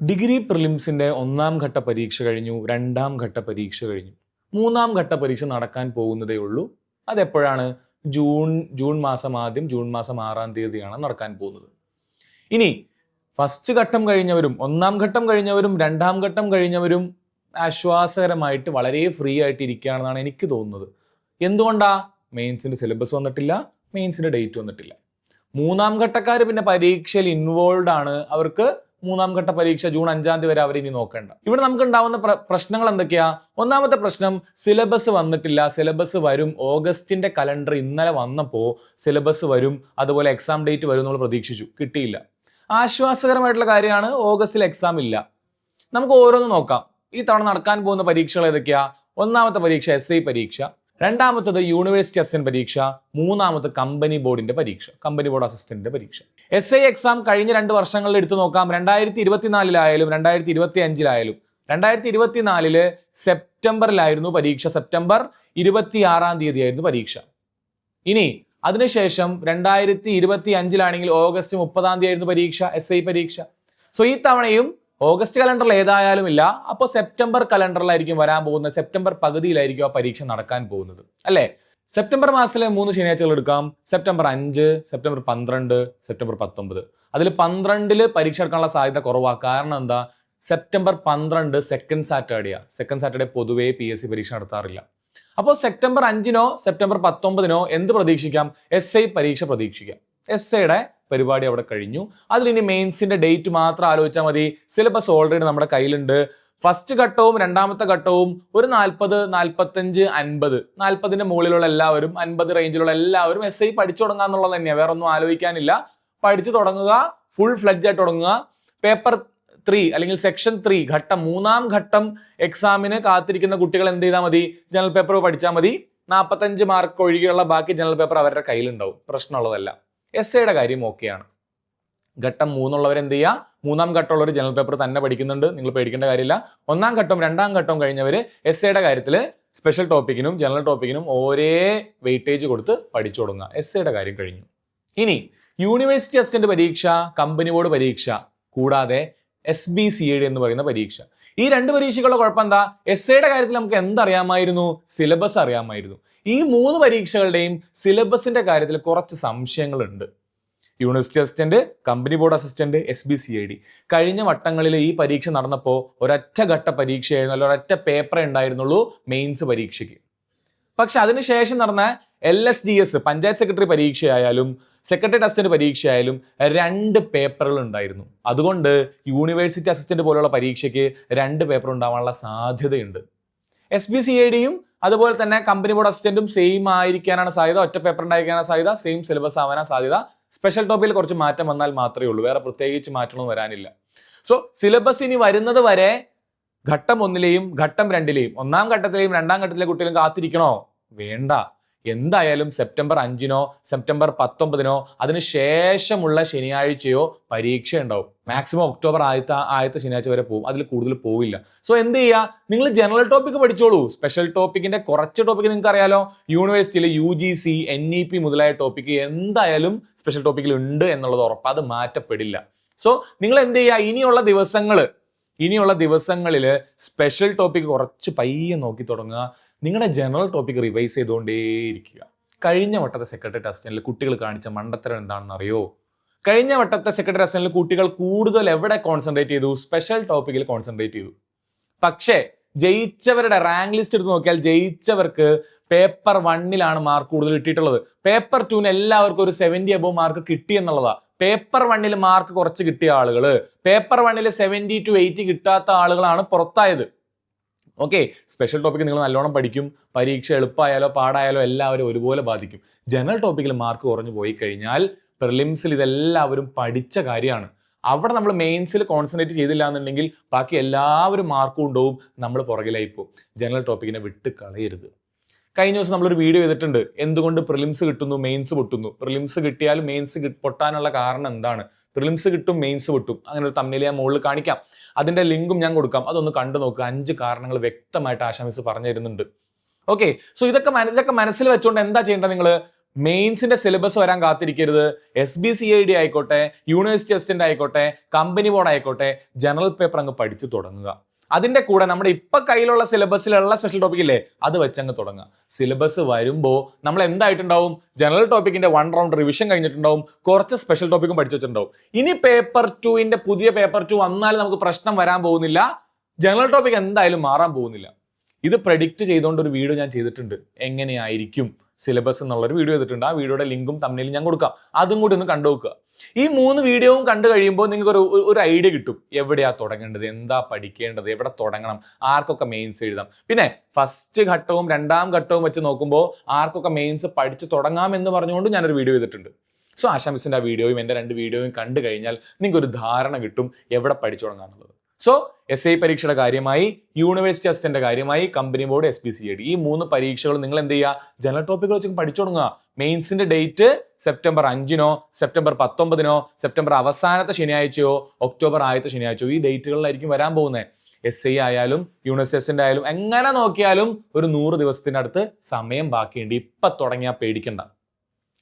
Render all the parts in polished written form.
Degree പ്രിലിംസിന്റെ ഒന്നാം ഘട്ട പരീക്ഷ കഴിഞ്ഞു, രണ്ടാം ഘട്ട പരീക്ഷ കഴിഞ്ഞു, മൂന്നാം ഘട്ട പരീക്ഷ നടക്കാൻ പോകുന്നതേ ഉള്ളൂ. അതെപ്പോഴാണ്? ജൂൺ മാസം ആദ്യം, ജൂൺ മാസം 6-ാം തീയതിയാണ് നടക്കാൻ പോകുന്നത്. ഇനി ഫസ്റ്റ് ഘട്ടം കഴിഞ്ഞവരും ഒന്നാം ഘട്ടം കഴിഞ്ഞവരും രണ്ടാം ഘട്ടം കഴിഞ്ഞവരും ആശ്വാസകരമായിട്ട് വളരെ ഫ്രീ ആയിട്ട് ഇരിക്കുകയാണെന്നാണ് എനിക്ക് തോന്നുന്നത്. എന്തുകൊണ്ടാ? മെയിൻസിന്റെ സിലബസ് വന്നിട്ടില്ല, മെയിൻസിന്റെ ഡേറ്റ് വന്നിട്ടില്ല. മൂന്നാം ഘട്ടക്കാർ പിന്നെ പരീക്ഷയിൽ ഇൻവോൾവ് ആണ്. അവർക്ക് മൂന്നാം ഘട്ട പരീക്ഷ ജൂൺ 5-ാം തീയതി വരെ അവർ ഇനി നോക്കേണ്ട. ഇവിടെ നമുക്ക് ഉണ്ടാവുന്ന പ്രശ്നങ്ങൾ എന്തൊക്കെയാ? ഒന്നാമത്തെ പ്രശ്നം, സിലബസ് വന്നിട്ടില്ല. സിലബസ് വരും. ഓഗസ്റ്റിന്റെ കലണ്ടർ ഇന്നലെ വന്നപ്പോൾ സിലബസ് വരും, അതുപോലെ എക്സാം ഡേറ്റ് വരും നമ്മൾ പ്രതീക്ഷിച്ചു, കിട്ടിയില്ല. ആശ്വാസകരമായിട്ടുള്ള കാര്യമാണ്, ഓഗസ്റ്റിൽ എക്സാം ഇല്ല. നമുക്ക് ഓരോന്ന് നോക്കാം. ഈ തവണ നടക്കാൻ പോകുന്ന പരീക്ഷകൾ ഏതൊക്കെയാ? ഒന്നാമത്തെ പരീക്ഷ SI പരീക്ഷ, രണ്ടാമത്തത് യൂണിവേഴ്സിറ്റി അസിസ്റ്റന്റ് പരീക്ഷ, മൂന്നാമത്തെ കമ്പനി ബോർഡിന്റെ പരീക്ഷ, കമ്പനി ബോർഡ് അസിസ്റ്റന്റിന്റെ പരീക്ഷ. SI എക്സാം കഴിഞ്ഞ 2 വർഷങ്ങളിൽ എടുത്തു നോക്കാം. 2024 2025 2024 സെപ്റ്റംബറിലായിരുന്നു പരീക്ഷ. സെപ്റ്റംബർ 26-ാം തീയതി ആയിരുന്നു പരീക്ഷ. ഇനി അതിനുശേഷം 2025 ഓഗസ്റ്റ് 30-ാം തീയതി ആയിരുന്നു പരീക്ഷ, SI പരീക്ഷ. സോ ഈ തവണയും ഓഗസ്റ്റ് കലണ്ടറിൽ ഏതായാലും ഇല്ല. അപ്പോൾ സെപ്റ്റംബർ കലണ്ടറിലായിരിക്കും വരാൻ പോകുന്നത്. സെപ്റ്റംബർ പകുതിയിലായിരിക്കും ആ പരീക്ഷ നടക്കാൻ പോകുന്നത്, അല്ലേ? സെപ്റ്റംബർ മാസത്തിലെ 3 ശനിയാഴ്ചകൾ എടുക്കാം. September 5, September 12, September 19. അതിൽ 12 പരീക്ഷ എടുക്കാനുള്ള സാധ്യത കുറവാണ്. കാരണം എന്താ? സെപ്റ്റംബർ 12 സെക്കൻഡ് സാറ്റർഡേയാണ്. സെക്കൻഡ് സാറ്റർഡേ പൊതുവേ PSC പരീക്ഷ നടത്താറില്ല. അപ്പോൾ സെപ്റ്റംബർ 5-നോ സെപ്റ്റംബർ 19-നോ എന്ത് പ്രതീക്ഷിക്കാം? SI പരീക്ഷ പ്രതീക്ഷിക്കാം. SIയുടെ പരിപാടി അവിടെ കഴിഞ്ഞു. അതിലിനി മെയിൻസിന്റെ ഡേറ്റ് മാത്രം ആലോചിച്ചാൽ മതി. സിലബസ് ഓൾറെഡി നമ്മുടെ കയ്യിലുണ്ട്. ഫസ്റ്റ് ഘട്ടവും രണ്ടാമത്തെ ഘട്ടവും ഒരു 40, 45, 50, 40-ന്റെ മുകളിലുള്ള എല്ലാവരും 50 റേഞ്ചിലുള്ള എല്ലാവരും SI പഠിച്ചു തുടങ്ങുക എന്നുള്ളത് തന്നെയാണ്. വേറെ ഒന്നും ആലോചിക്കാനില്ല. പഠിച്ചു തുടങ്ങുക, ഫുൾ ഫ്ലെഡ്ജ് ആയിട്ട് തുടങ്ങുക. പേപ്പർ 3 അല്ലെങ്കിൽ സെക്ഷൻ 3 ഘട്ടം 3-ാം ഘട്ടം എക്സാമിന് കാത്തിരിക്കുന്ന കുട്ടികൾ എന്ത് ചെയ്താൽ മതി? ജനറൽ പേപ്പർ പഠിച്ചാൽ മതി. 45 മാർക്ക് ഒഴികെയുള്ള ബാക്കി ജനറൽ പേപ്പർ അവരുടെ കയ്യിലുണ്ടാവും. പ്രശ്നമുള്ളതല്ല. SIയുടെ കാര്യം ഓക്കെയാണ്. ഘട്ടം 3 ഉള്ളവർ എന്ത് ചെയ്യുക? 3-ാം ഘട്ടമുള്ളവർ ജനറൽ പേപ്പർ തന്നെ പഠിക്കുന്നുണ്ട്. നിങ്ങൾ പേടിക്കേണ്ട കാര്യമില്ല. 1-ാം ഘട്ടം 2-ാം ഘട്ടം കഴിഞ്ഞവർ SIയുടെ കാര്യത്തിൽ സ്പെഷ്യൽ ടോപ്പിക്കിനും ജനറൽ ടോപ്പിക്കിനും ഒരേ വെയിറ്റേജ് കൊടുത്ത് പഠിച്ചു തുടങ്ങുക. SIയുടെ കാര്യം കഴിഞ്ഞു. ഇനി യൂണിവേഴ്സിറ്റി അസിസ്റ്റന്റ് പരീക്ഷ, കമ്പനി ബോർഡ് പരീക്ഷ, കൂടാതെ SBCID എന്ന് പറയുന്ന പരീക്ഷ. ഈ 2 പരീക്ഷകളുടെ കുഴപ്പം എന്താ? SIയുടെ കാര്യത്തിൽ നമുക്ക് എന്തറിയാമായിരുന്നു? സിലബസ് അറിയാമായിരുന്നു. ഈ 3 പരീക്ഷകളുടെയും സിലബസിന്റെ കാര്യത്തിൽ കുറച്ച് സംശയങ്ങളുണ്ട്. University assistant, company board assistant, SBCID കഴിഞ്ഞ വട്ടങ്ങളിൽ ഈ പരീക്ഷ നടന്നപ്പോൾ ഒരൊറ്റ ഘട്ട പരീക്ഷയായിരുന്നു, അല്ല ഒരൊറ്റ പേപ്പറേ ഉണ്ടായിരുന്നുള്ളൂ മെയിൻസ് പരീക്ഷയ്ക്ക്. പക്ഷെ അതിനുശേഷം നടന്ന LSGS പഞ്ചായത്ത് സെക്രട്ടറി പരീക്ഷയായാലും സെക്രട്ടറി അസിസ്റ്റന്റ് പരീക്ഷയായാലും 2 പേപ്പറുകൾ ഉണ്ടായിരുന്നു. അതുകൊണ്ട് യൂണിവേഴ്സിറ്റി അസിസ്റ്റന്റ് പോലുള്ള പരീക്ഷയ്ക്ക് 2 പേപ്പർ ഉണ്ടാവാനുള്ള സാധ്യതയുണ്ട്. SBCIDയും അതുപോലെ തന്നെ കമ്പനി ബോർഡ് അസിസ്റ്റന്റും സെയിം ആയിരിക്കാനാണ് സാധ്യത. ഒറ്റ പേപ്പർ ഉണ്ടായിരിക്കാനാണ് സാധ്യത. സെയിം സിലബസ് ആവാനാണ് സാധ്യത. സ്പെഷ്യൽ ടോപ്പിൽ കുറച്ച് മാറ്റം വന്നാൽ മാത്രമേ ഉള്ളൂ. വേറെ പ്രത്യേകിച്ച് മാറ്റമൊന്നും വരാനില്ല. സോ സിലബസ് ഇനി വരുന്നത് വരെ ഘട്ടം 1-ലെയും ഘട്ടം 2-ലെയും 1-ാം ഘട്ടത്തിലെയും 2-ാം ഘട്ടത്തിലെ കുട്ടികളും കാത്തിരിക്കണോ? വേണ്ട. എന്തായാലും സെപ്റ്റംബർ 5-നോ സെപ്റ്റംബർ 19-നോ അതിനുശേഷമുള്ള ശനിയാഴ്ചയോ പരീക്ഷ ഉണ്ടാവും. മാക്സിമം ഒക്ടോബർ ആദ്യത്തെ ശനിയാഴ്ച വരെ പോകും. അതിൽ കൂടുതൽ പോവില്ല. സോ എന്ത് ചെയ്യുക? നിങ്ങൾ ജനറൽ ടോപ്പിക് പഠിച്ചോളൂ. സ്പെഷ്യൽ ടോപ്പിക്കിന്റെ കുറച്ച് ടോപ്പിക്ക് നിങ്ങൾക്ക് അറിയാലോ. യൂണിവേഴ്സിറ്റിയിൽ UGC, NEP മുതലായ ടോപ്പിക്ക് എന്തായാലും സ്പെഷ്യൽ ടോപ്പിക്കിൽ ഉണ്ട് എന്നുള്ളത് ഉറപ്പ്. അത് മാറ്റപ്പെടില്ല. സോ നിങ്ങൾ എന്ത് ചെയ്യുക? ഇനിയുള്ള ദിവസങ്ങളിൽ സ്പെഷ്യൽ ടോപ്പിക് കുറച്ച് പയ്യെ നോക്കി തുടങ്ങുക. നിങ്ങളുടെ ജനറൽ ടോപ്പിക് റിവൈസ് ചെയ്തുകൊണ്ടേയിരിക്കുക. കഴിഞ്ഞ വട്ടത്തെ സെക്രട്ടറി അസിസ്റ്റന്റിൽ കുട്ടികൾ കാണിച്ച മണ്ടത്തരം എന്താണെന്ന് അറിയോ? കഴിഞ്ഞ വട്ടത്തെ സെക്രട്ടറി അസിസ്റ്റന്റിൽ കുട്ടികൾ കൂടുതൽ എവിടെ കോൺസെൻട്രേറ്റ് ചെയ്തു? സ്പെഷ്യൽ ടോപ്പിക്കിൽ കോൺസെൻട്രേറ്റ് ചെയ്തു. പക്ഷേ ജയിച്ചവരുടെ റാങ്ക് ലിസ്റ്റ് എടുത്ത് നോക്കിയാൽ ജയിച്ചവർക്ക് പേപ്പർ 1-ലാണ് മാർക്ക് കൂടുതൽ കിട്ടിയിട്ടുള്ളത്. പേപ്പർ 2-ന് എല്ലാവർക്കും ഒരു 70 above മാർക്ക് കിട്ടി എന്നുള്ളതാണ്. പേപ്പർ 1-ൽ മാർക്ക് കുറച്ച് കിട്ടിയ ആളുകൾ പേപ്പർ 1-ൽ 70 to 80 കിട്ടാത്ത ആളുകളാണ് പുറത്തായത്. ഓക്കെ, സ്പെഷ്യൽ ടോപ്പിക്ക് നിങ്ങൾ നല്ലോണം പഠിക്കും. പരീക്ഷ എളുപ്പമായാലോ പാടായാലോ എല്ലാവരും ഒരുപോലെ ബാധിക്കും. ജനറൽ ടോപ്പിക്കിൽ മാർക്ക് കുറഞ്ഞു പോയി കഴിഞ്ഞാൽ പ്രിലിംസിൽ ഇതെല്ലാവരും പഠിച്ച കാര്യമാണ്. അവിടെ നമ്മൾ മെയിൻസിൽ കോൺസെൻട്രേറ്റ് ചെയ്തില്ല എന്നുണ്ടെങ്കിൽ ബാക്കി എല്ലാവരും മാർക്ക് കൊണ്ടുപോകും, നമ്മൾ പുറകിലായി പോകും. ജനറൽ ടോപ്പിക്കിനെ വിട്ട് കളയരുത്. കഴിഞ്ഞ ദിവസം നമ്മളൊരു വീഡിയോ ചെയ്തിട്ടുണ്ട്, എന്തുകൊണ്ട് പ്രിലിംസ് കിട്ടുന്നു മെയിൻസ് പൊട്ടുന്നു. പ്രിലിംസ് കിട്ടിയാലും മെയിൻസ് പൊട്ടാനുള്ള കാരണം എന്താണ്? പ്രിലിംസ് കിട്ടും മെയിൻസ് പൊട്ടും. അങ്ങനെ ഒരു തമ്മിൽ ഞാൻ മുകളിൽ കാണിക്കാം. അതിന്റെ ലിങ്കും ഞാൻ കൊടുക്കാം. അതൊന്ന് കണ്ടു നോക്കുക. 5 കാരണങ്ങൾ വ്യക്തമായിട്ട് ആശാ മിസ് പറഞ്ഞു തരുന്നുണ്ട്. ഓക്കെ, സോ ഇതൊക്കെ മനസ്സിൽ വെച്ചുകൊണ്ട് എന്താ ചെയ്യേണ്ടത്? നിങ്ങൾ മെയിൻസിന്റെ സിലബസ് വരാൻ കാത്തിരിക്കരുത്. SBCID ആയിക്കോട്ടെ, യൂണിവേഴ്സിറ്റി അസിസ്റ്റന്റ് ആയിക്കോട്ടെ, കമ്പനി ബോർഡ് ആയിക്കോട്ടെ, ജനറൽ പേപ്പർ അങ്ങ് പഠിച്ചു തുടങ്ങുക. അതിന്റെ കൂടെ നമ്മുടെ ഇപ്പൊ കയ്യിലുള്ള സിലബസിലുള്ള സ്പെഷ്യൽ ടോപ്പിക് ഇല്ലേ, അത് വെച്ചങ്ങ് തുടങ്ങുക. സിലബസ് വരുമ്പോൾ നമ്മൾ എന്തായിട്ടുണ്ടാവും, ജനറൽ ടോപ്പിക്കിന്റെ 1 റൗണ്ട് റിവിഷൻ കഴിഞ്ഞിട്ടുണ്ടാവും, കുറച്ച് സ്പെഷ്യൽ ടോപ്പിക്കും പഠിച്ചു വെച്ചിട്ടുണ്ടാവും. ഇനി പേപ്പർ 2ന്റെ പുതിയ പേപ്പർ 2 വന്നാലും നമുക്ക് പ്രശ്നം വരാൻ പോകുന്നില്ല. ജനറൽ ടോപ്പിക് എന്തായാലും മാറാൻ പോകുന്നില്ല. ഇത് പ്രഡിക്റ്റ് ചെയ്തുകൊണ്ട് ഒരു വീഡിയോ ഞാൻ ചെയ്തിട്ടുണ്ട്, എങ്ങനെയായിരിക്കും സിലബസ് എന്നുള്ളൊരു വീഡിയോ ചെയ്തിട്ടുണ്ട്. ആ വീഡിയോയുടെ ലിങ്കും തമ്മിലും ഞാൻ കൊടുക്കാം, അതും കൂടി ഒന്ന് കണ്ടു നോക്കുക. ഈ 3 വീഡിയോയും കണ്ടു കഴിയുമ്പോൾ നിങ്ങൾക്ക് ഒരു ഐഡിയ കിട്ടും, എവിടെയാ തുടങ്ങേണ്ടത്, എന്താ പഠിക്കേണ്ടത്, എവിടെ തുടങ്ങണം, ആർക്കൊക്കെ മെയിൻസ് എഴുതാം. പിന്നെ ഫസ്റ്റ് ഘട്ടവും 2ാം ഘട്ടവും വെച്ച് നോക്കുമ്പോൾ ആർക്കൊക്കെ മെയിൻസ് പഠിച്ചു തുടങ്ങാം എന്ന് പറഞ്ഞുകൊണ്ട് ഞാനൊരു വീഡിയോ ചെയ്തിട്ടുണ്ട്. സോ ആശാ മിസ്സിന്റെ ആ വീഡിയോയും എൻ്റെ 2 വീഡിയോയും കണ്ടു കഴിഞ്ഞാൽ നിങ്ങൾക്ക് ഒരു ധാരണ കിട്ടും എവിടെ പഠിച്ചു തുടങ്ങാന്നുള്ളത്. സോ SI പരീക്ഷയുടെ കാര്യമായി, യൂണിവേഴ്സിറ്റി അസിസ്റ്റന്റ് കാര്യമായി, കമ്പനി ബോർഡ്, SBCID, ഈ 3 പരീക്ഷകൾ നിങ്ങൾ എന്ത് ചെയ്യുക, ജനറൽ ടോപ്പിക്കുകൾ വെച്ച് പഠിച്ചു തുടങ്ങുക. മെയിൻസിന്റെ ഡേറ്റ് സെപ്റ്റംബർ 5-നോ സെപ്റ്റംബർ 19-നോ സെപ്റ്റംബർ അവസാനത്തെ ശനിയാഴ്ചയോ ഒക്ടോബർ ആദ്യത്തെ ശനിയാഴ്ചയോ ഈ ഡേറ്റുകളിലായിരിക്കും വരാൻ പോകുന്നത്. SI ആയാലും യൂണിവേഴ്സിറ്റി അസിസ്റ്റന്റ് ആയാലും എങ്ങനെ നോക്കിയാലും ഒരു 100 ദിവസത്തിന്റെ അടുത്ത് സമയം ബാക്കിയുണ്ട്. ഇപ്പൊ തുടങ്ങിയാൽ പേടിക്കണ്ട.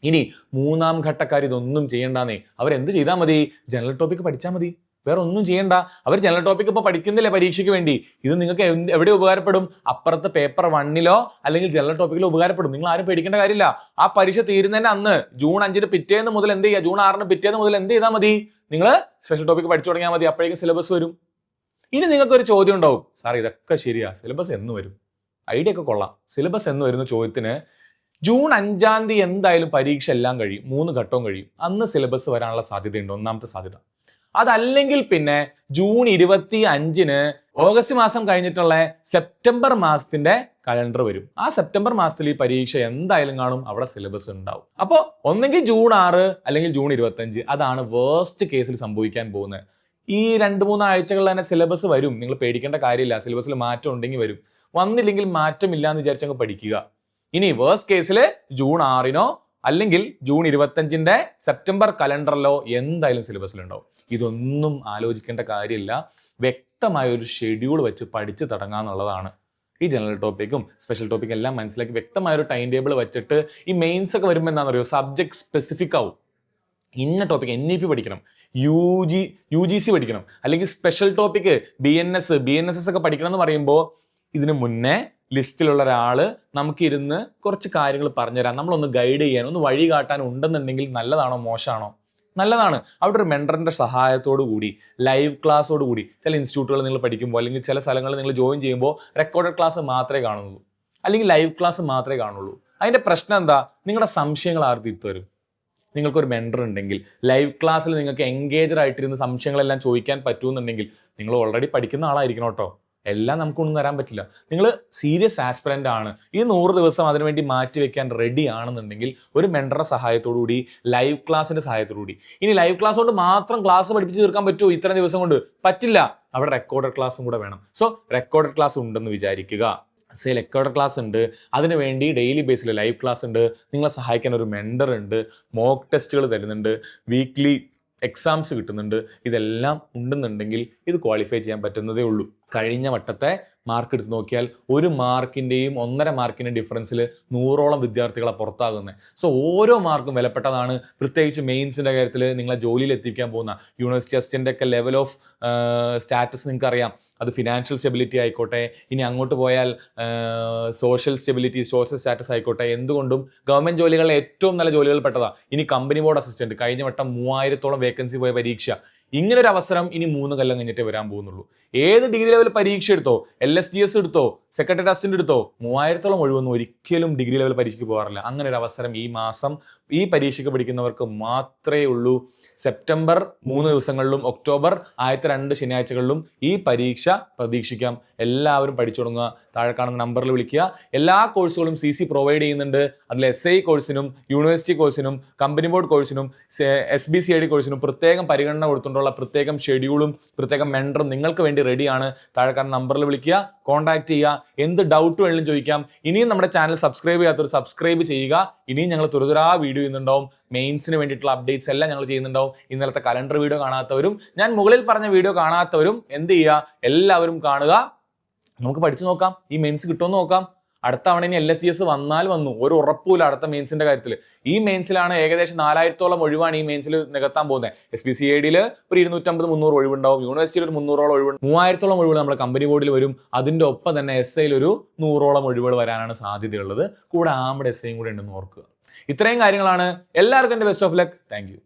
ഇനി 3ാം ഘട്ടക്കാർ ഇതൊന്നും ചെയ്യണ്ടെന്നേ, അവരെന്ത് ചെയ്താൽ മതി, ജനറൽ ടോപ്പിക്ക് പഠിച്ചാൽ മതി, വേറെ ഒന്നും ചെയ്യണ്ട. അവർ ജനറൽ ടോപ്പിക് ഇപ്പൊ പഠിക്കുന്നില്ലേ പരീക്ഷയ്ക്ക് വേണ്ടി, ഇത് നിങ്ങൾക്ക് എവിടെ ഉപകാരപ്പെടും, അപ്പുറത്ത് പേപ്പർ 1-ലോ അല്ലെങ്കിൽ ജനറൽ ടോപ്പിക്കിലോ ഉപകാരപ്പെടും. നിങ്ങൾ ആരും പേടിക്കേണ്ട കാര്യമില്ല. ആ പരീക്ഷ തീരുന്നതിന്റെ അന്ന് ജൂൺ 5-ന് പിറ്റേന്ന് മുതൽ എന്ത് ചെയ്യുക, ജൂൺ 6-ന് പിറ്റേന്ന് മുതൽ എന്ത് ചെയ്താൽ മതി, നിങ്ങൾ സ്പെഷ്യൽ ടോപ്പിക് പഠിച്ചു തുടങ്ങിയാൽ മതി. അപ്പോഴേക്കും സിലബസ് വരും. ഇനി നിങ്ങൾക്ക് ഒരു ചോദ്യം ഉണ്ടാവും, സാർ ഇതൊക്കെ ശരിയാ, സിലബസ് എന്ന് വരും, ഐഡിയ ഒക്കെ കൊള്ളാം, സിലബസ് എന്ന് വരുന്ന ചോദ്യത്തിന് ജൂൺ 5-ാം തീയതി എന്തായാലും പരീക്ഷ എല്ലാം കഴിയും, 3 ഘട്ടവും കഴിയും, അന്ന് സിലബസ് വരാനുള്ള സാധ്യതയുണ്ട്, ഒന്നാമത്തെ സാധ്യത. അതല്ലെങ്കിൽ പിന്നെ ജൂൺ 25-ന് ഓഗസ്റ്റ് മാസം കഴിഞ്ഞിട്ടുള്ള സെപ്റ്റംബർ മാസത്തിന്റെ കലണ്ടർ വരും. ആ സെപ്റ്റംബർ മാസത്തിൽ ഈ പരീക്ഷ എന്തായാലും കാണും, അവിടെ സിലബസ് ഉണ്ടാവും. അപ്പോൾ ഒന്നെങ്കിൽ ജൂൺ 6 അല്ലെങ്കിൽ ജൂൺ 25, അതാണ് വേസ്റ്റ് കേസിൽ സംഭവിക്കാൻ പോകുന്നത്. ഈ 2-3 ആഴ്ചകളിൽ തന്നെ സിലബസ് വരും, നിങ്ങൾ പേടിക്കേണ്ട കാര്യമില്ല. സിലബസിൽ മാറ്റം ഉണ്ടെങ്കിൽ വരും, വന്നില്ലെങ്കിൽ മാറ്റമില്ല എന്ന് വിചാരിച്ചങ്ങ് പഠിക്കുക. ഇനി വേസ്റ്റ് കേസിൽ ജൂൺ 6-നോ അല്ലെങ്കിൽ ജൂൺ 25-ന്റെ സെപ്റ്റംബർ കലണ്ടറിലോ എന്തായാലും സിലബസിലുണ്ടാവും. ഇതൊന്നും ആലോചിക്കേണ്ട കാര്യമില്ല. വ്യക്തമായ ഒരു ഷെഡ്യൂൾ വെച്ച് പഠിച്ച് തുടങ്ങാന്നുള്ളതാണ്. ഈ ജനറൽ ടോപ്പിക്കും സ്പെഷ്യൽ ടോപ്പിക്കും എല്ലാം മനസ്സിലാക്കി വ്യക്തമായ ഒരു ടൈം ടേബിൾ വെച്ചിട്ട് ഈ മെയിൻസ് ഒക്കെ വരുമ്പോൾ എന്താണെന്ന് അറിയോ, സബ്ജക്ട് സ്പെസിഫിക് ആവും. ഇന്ന ടോപ്പിക് NEP പഠിക്കണം, UGC പഠിക്കണം, അല്ലെങ്കിൽ സ്പെഷ്യൽ ടോപ്പിക്ക് BNSS ഒക്കെ പഠിക്കണം എന്ന് പറയുമ്പോൾ ഇതിന് മുന്നേ ലിസ്റ്റിലുള്ള ഒരാള് നമുക്കിരുന്ന് കുറച്ച് കാര്യങ്ങൾ പറഞ്ഞുതരാൻ, നമ്മളൊന്ന് ഗൈഡ് ചെയ്യാൻ, ഒന്ന് വഴി കാട്ടാൻ ഉണ്ടെന്നുണ്ടെങ്കിൽ നല്ലതാണോ മോശമാണോ? നല്ലതാണ്. അവിടെ ഒരു മെൻറ്ററിന്റെ സഹായത്തോടു കൂടി ലൈവ് ക്ലാസ്സോട് കൂടി ചില ഇൻസ്റ്റിറ്റ്യൂട്ടുകൾ നിങ്ങൾ പഠിക്കുമ്പോൾ അല്ലെങ്കിൽ ചില സ്ഥലങ്ങളിൽ നിങ്ങൾ ജോയിൻ ചെയ്യുമ്പോൾ റെക്കോർഡഡ് ക്ലാസ് മാത്രമേ കാണുന്നുള്ളൂ, അല്ലെങ്കിൽ ലൈവ് ക്ലാസ് മാത്രമേ കാണുള്ളൂ. അതിന്റെ പ്രശ്നം എന്താ, നിങ്ങളുടെ സംശയങ്ങൾ ആർ തീർത്തു തരും. നിങ്ങൾക്കൊരു മെൻറ്റർ ഉണ്ടെങ്കിൽ ലൈവ് ക്ലാസ്സിൽ നിങ്ങൾക്ക് എൻഗേജഡ് ആയിട്ടിരുന്ന് സംശയങ്ങളെല്ലാം ചോദിക്കാൻ പറ്റുമെന്നുണ്ടെങ്കിൽ നിങ്ങൾ ഓൾറെഡി പഠിക്കുന്ന ആളായിരിക്കണം കേട്ടോ. എല്ലാം നമുക്കൊന്നും തരാൻ പറ്റില്ല. നിങ്ങൾ സീരിയസ് ആസ്പിറൻ്റ് ആണ്, ഈ 100 ദിവസം അതിനുവേണ്ടി മാറ്റി വെക്കാൻ റെഡി ആണെന്നുണ്ടെങ്കിൽ ഒരു മെൻറ്ററുടെ സഹായത്തോടുകൂടി, ലൈവ് ക്ലാസിന്റെ സഹായത്തോടുകൂടി. ഇനി ലൈവ് ക്ലാസ് കൊണ്ട് മാത്രം ക്ലാസ് പഠിപ്പിച്ച് തീർക്കാൻ പറ്റുമോ ഇത്ര ദിവസം കൊണ്ട്? പറ്റില്ല. അവിടെ റെക്കോർഡഡ് ക്ലാസ്സും കൂടെ വേണം. സോ റെക്കോർഡഡ് ക്ലാസ് ഉണ്ടെന്ന് വിചാരിക്കുക. റെക്കോർഡഡ് ക്ലാസ് ഉണ്ട്, അതിനുവേണ്ടി ഡെയിലി ബേസിൽ ലൈവ് ക്ലാസ് ഉണ്ട്, നിങ്ങളെ സഹായിക്കാൻ ഒരു മെൻറ്റർ ഉണ്ട്, മോക്ക് ടെസ്റ്റുകൾ തരുന്നുണ്ട്, വീക്ക്ലി എക്സാംസ് കിട്ടുന്നുണ്ട്. ഇതെല്ലാം ഉണ്ടെന്നുണ്ടെങ്കിൽ ഇത് ക്വാളിഫൈ ചെയ്യാൻ പറ്റുന്നതേ ഉള്ളൂ. കഴിഞ്ഞ വട്ടത്തെ മാർക്ക് എടുത്ത് നോക്കിയാൽ 1 മാർക്കിൻ്റെയും 1.5 മാർക്കിൻ്റെയും ഡിഫറൻസിൽ 100ഓളം വിദ്യാർത്ഥികളെ പുറത്താകുന്നത്. സോ ഓരോ മാർക്കും വിലപ്പെട്ടതാണ്. പ്രത്യേകിച്ച് മെയിൻസിൻ്റെ കാര്യത്തിൽ നിങ്ങളെ ജോലിയിൽ എത്തിക്കാൻ പോകുന്ന യൂണിവേഴ്സിറ്റി അസിസ്റ്റൻ്റ് ഒക്കെ ലെവൽ ഓഫ് സ്റ്റാറ്റസ് നിങ്ങൾക്ക് അറിയാം. അത് ഫിനാൻഷ്യൽ സ്റ്റെബിലിറ്റി ആയിക്കോട്ടെ, ഇനി അങ്ങോട്ട് പോയാൽ സോഷ്യൽ സ്റ്റെബിലിറ്റി, സോഷ്യൽ സ്റ്റാറ്റസ് ആയിക്കോട്ടെ, എന്തുകൊണ്ടും ഗവൺമെൻറ് ജോലികളിലെ ഏറ്റവും നല്ല ജോലികളിൽ പെട്ടതാണ്. ഇനി കമ്പനി ബോർഡ് അസിസ്റ്റന്റ് കഴിഞ്ഞ വട്ടം 3000ഓളം വേക്കൻസി പോയ പരീക്ഷ. ഇങ്ങനൊരു അവസരം ഇനി 3 കൊല്ലം കഴിഞ്ഞിട്ടേ വരാൻ പോകുന്നുള്ളൂ. ഏത് ഡിഗ്രി ലെവൽ പരീക്ഷ എടുത്തോ, LSGS എടുത്തോ, സെക്രട്ടറി അസിസ്റ്റന്റ് എടുത്തോ, 3000ഓളം ഒഴിവൊന്നും ഒരിക്കലും ഡിഗ്രി ലെവൽ പരീക്ഷയ്ക്ക് പോകാറില്ല. അങ്ങനെ ഒരു അവസരം ഈ മാസം ഈ പരീക്ഷയ്ക്ക് പഠിക്കുന്നവർക്ക് മാത്രമേ ഉള്ളൂ. സെപ്റ്റംബർ 3 ദിവസങ്ങളിലും ഒക്ടോബർ ആദ്യത്തെ 2 ശനിയാഴ്ചകളിലും ഈ പരീക്ഷ പ്രതീക്ഷിക്കാം. എല്ലാവരും പഠിച്ചു തുടങ്ങുക. താഴെ കാണുന്ന നമ്പറിൽ വിളിക്കുക. എല്ലാ കോഴ്സുകളും CC പ്രൊവൈഡ് ചെയ്യുന്നുണ്ട്. അതിൽ SI കോഴ്സിനും യൂണിവേഴ്സിറ്റി കോഴ്സിനും കമ്പനി ബോർഡ് കോഴ്സിനും SBCID കോഴ്സിനും പ്രത്യേകം പരിഗണന കൊടുത്തുകൊണ്ടുള്ള പ്രത്യേകം ഷെഡ്യൂളും പ്രത്യേകം മെൻറ്ററും നിങ്ങൾക്ക് വേണ്ടി റെഡിയാണ്. താഴെ കാണുന്ന നമ്പറിൽ വിളിക്കുക, കോൺടാക്ട് ചെയ്യുക. എന്ത് ഡൗട്ട് വേണമെങ്കിലും ചോദിക്കാം. ഇനിയും നമ്മുടെ ചാനൽ സബ്സ്ക്രൈബ് ചെയ്യാത്തവർ സബ്സ്ക്രൈബ് ചെയ്യുക. ഇനിയും ഞങ്ങൾ തുറതുരാ വീഡിയോ ചെയ്യുന്നുണ്ടാവും. മെയിൻസിന് വേണ്ടിയിട്ടുള്ള അപ്ഡേറ്റ്സ് എല്ലാം ഞങ്ങൾ ചെയ്യുന്നുണ്ടാവും. ഇന്നലത്തെ കലണ്ടർ വീഡിയോ കാണാത്തവരും ഞാൻ മുകളിൽ പറഞ്ഞ വീഡിയോ കാണാത്തവരും എന്ത് ചെയ്യുക, എല്ലാവരും കാണുക. നമുക്ക് പഠിച്ചു നോക്കാം, ഈ മെയിൻസ് കിട്ടുമെന്ന് നോക്കാം. അടുത്ത തവണ ഇനി LSGS വന്നാൽ വന്നു, ഒരു ഉറപ്പില്ല അടുത്ത മെയിൻസിന്റെ കാര്യത്തിൽ. ഈ മെയിൻസിലാണ് ഏകദേശം 4000-ഓളം ഒഴിവാണ് ഈ മെയിൻസിൽ നികത്താൻ പോകുന്നത്. SPCID-യിൽ ഒരു 250-300 ഒഴിവുണ്ടാവും, യൂണിവേഴ്സിറ്റിയിൽ ഒരു 300-ഓളം ഒഴിവ്, 3000-ഓളം ഒഴിവുകൾ നമ്മുടെ കമ്പനി ബോർഡിൽ വരും. അതിന്റെ ഒപ്പം തന്നെ SIയിൽ ഒരു 100-ഓളം ഒഴിവുകൾ വരാനാണ് സാധ്യതയുള്ളത്. കൂടെ ആംഡ് SIയും കൂടെ ഉണ്ടെന്ന് ഓർക്കുക. ഇത്രയും കാര്യങ്ങളാണ്. എല്ലാവർക്കും എൻ്റെ best of luck. Thank you.